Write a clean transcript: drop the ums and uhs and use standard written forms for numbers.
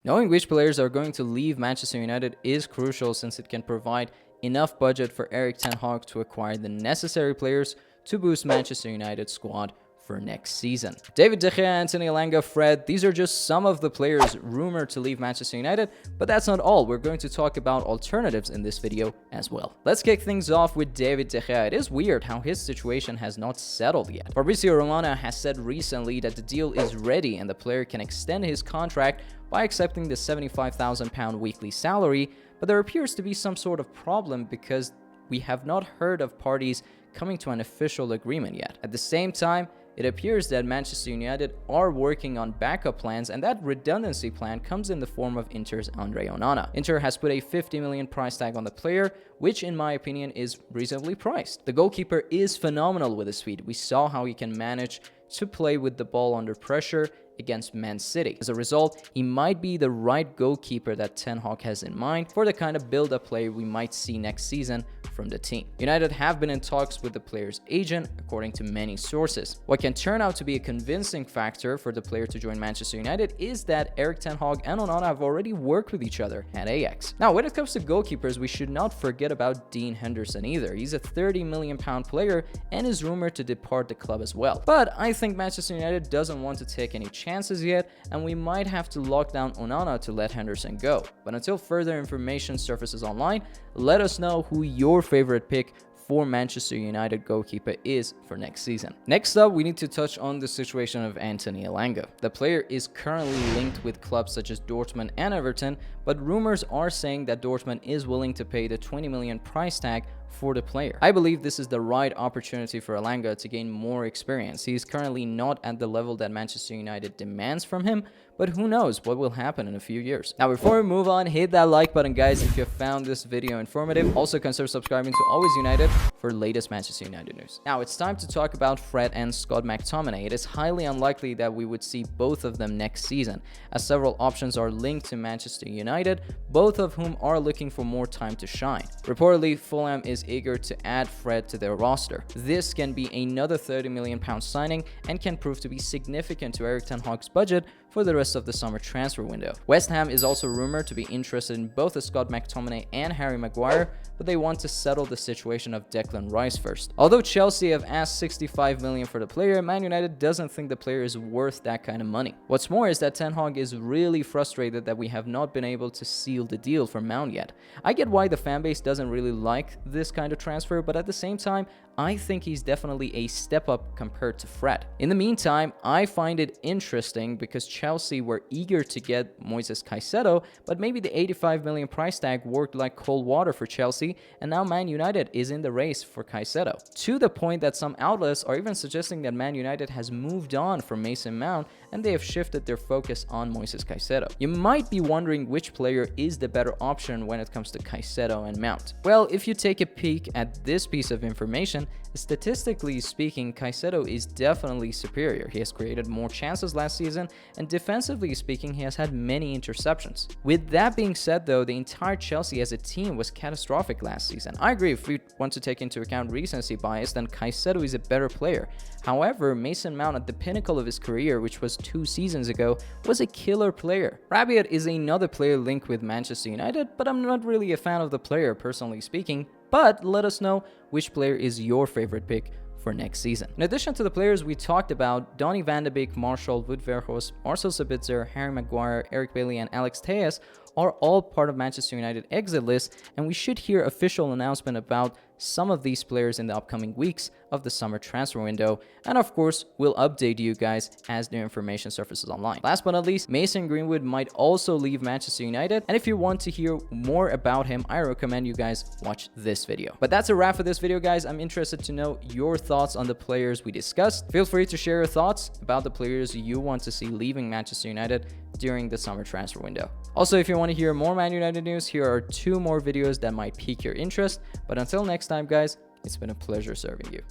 Knowing which players are going to leave Manchester United is crucial, since it can provide enough budget for Erik ten Hag to acquire the necessary players to boost Manchester United's squad for next season. David De Gea, Anthony Elanga, Fred, these are just some of the players rumored to leave Manchester United, but that's not all. We're going to talk about alternatives in this video as well. Let's kick things off with David De Gea. It is weird how his situation has not settled yet. Fabrizio Romano has said recently that the deal is ready and the player can extend his contract by accepting the £75,000 weekly salary, but there appears to be some sort of problem because we have not heard of parties coming to an official agreement yet. At the same time, it appears that Manchester United are working on backup plans, and that redundancy plan comes in the form of Inter's Andre Onana. Inter has put a 50 million price tag on the player, which in my opinion is reasonably priced. The goalkeeper is phenomenal with his speed. We saw how he can manage to play with the ball under pressure against Man City. As a result, he might be the right goalkeeper that Ten Hag has in mind for the kind of build-up play we might see next season from the team. United have been in talks with the player's agent, according to many sources. What can turn out to be a convincing factor for the player to join Manchester United is that Erik ten Hag and Onana have already worked with each other at Ajax. Now, when it comes to goalkeepers, we should not forget about Dean Henderson either. He's a £30 million player and is rumored to depart the club as well. But I think Manchester United doesn't want to take any chances yet, and we might have to lock down Onana to let Henderson go. But until further information surfaces online, let us know who your favorite pick for Manchester United goalkeeper is for next season. Next up, we need to touch on the situation of Anthony Elanga. The player is currently linked with clubs such as Dortmund and Everton, but rumors are saying that Dortmund is willing to pay the 20 million price tag for the player. I believe this is the right opportunity for Elanga to gain more experience. He is currently not at the level that Manchester United demands from him, but who knows what will happen in a few years. Now, before we move on, hit that like button, guys, if you found this video informative. Also, consider subscribing to Always United for latest Manchester United news. Now, it's time to talk about Fred and Scott McTominay. It is highly unlikely that we would see both of them next season, as several options are linked to Manchester United, both of whom are looking for more time to shine. Reportedly, Fulham is eager to add Fred to their roster. This can be another £30 million signing and can prove to be significant to Erik ten Hag's budget for the rest of the summer transfer window. West Ham is also rumored to be interested in both Scott McTominay and Harry Maguire, but they want to settle the situation of Declan Rice first. Although Chelsea have asked 65 million for the player, Man United doesn't think the player is worth that kind of money. What's more is that Ten Hag is really frustrated that we have not been able to seal the deal for Mount yet. I get why the fanbase doesn't really like this kind of transfer, but at the same time, I think he's definitely a step up compared to Fred. In the meantime, I find it interesting because Chelsea were eager to get Moises Caicedo, but maybe the 85 million price tag worked like cold water for Chelsea, and now Man United is in the race for Caicedo. To the point that some outlets are even suggesting that Man United has moved on from Mason Mount and they have shifted their focus on Moises Caicedo. You might be wondering which player is the better option when it comes to Caicedo and Mount. Well, if you take a peek at this piece of information, statistically speaking, Caicedo is definitely superior. He has created more chances last season, and defensively speaking, he has had many interceptions. With that being said though, the entire Chelsea as a team was catastrophic last season. I agree, if we want to take into account recency bias, then Caicedo is a better player. However, Mason Mount at the pinnacle of his career, which was 2 seasons ago, was a killer player. Rabiot is another player linked with Manchester United, but I'm not really a fan of the player personally speaking. But let us know which player is your favorite pick for next season. In addition to the players we talked about, Donny van de Beek, Marshall, Wout Weghorst, Marcel Sabitzer, Harry Maguire, Eric Bailly, and Alex Tejas are all part of Manchester United exit list, and we should hear official announcement about some of these players in the upcoming weeks of the summer transfer window, and of course we'll update you guys as new information surfaces online. Last but not least, Mason Greenwood might also leave Manchester United, and if you want to hear more about him, I recommend you guys watch this video. But that's a wrap for this video, guys. I'm interested to know your thoughts on the players we discussed. Feel free to share your thoughts about the players you want to see leaving Manchester United during the summer transfer window. Also, if you want to hear more Man United news, here are 2 more videos that might pique your interest. But until next time, guys, it's been a pleasure serving you.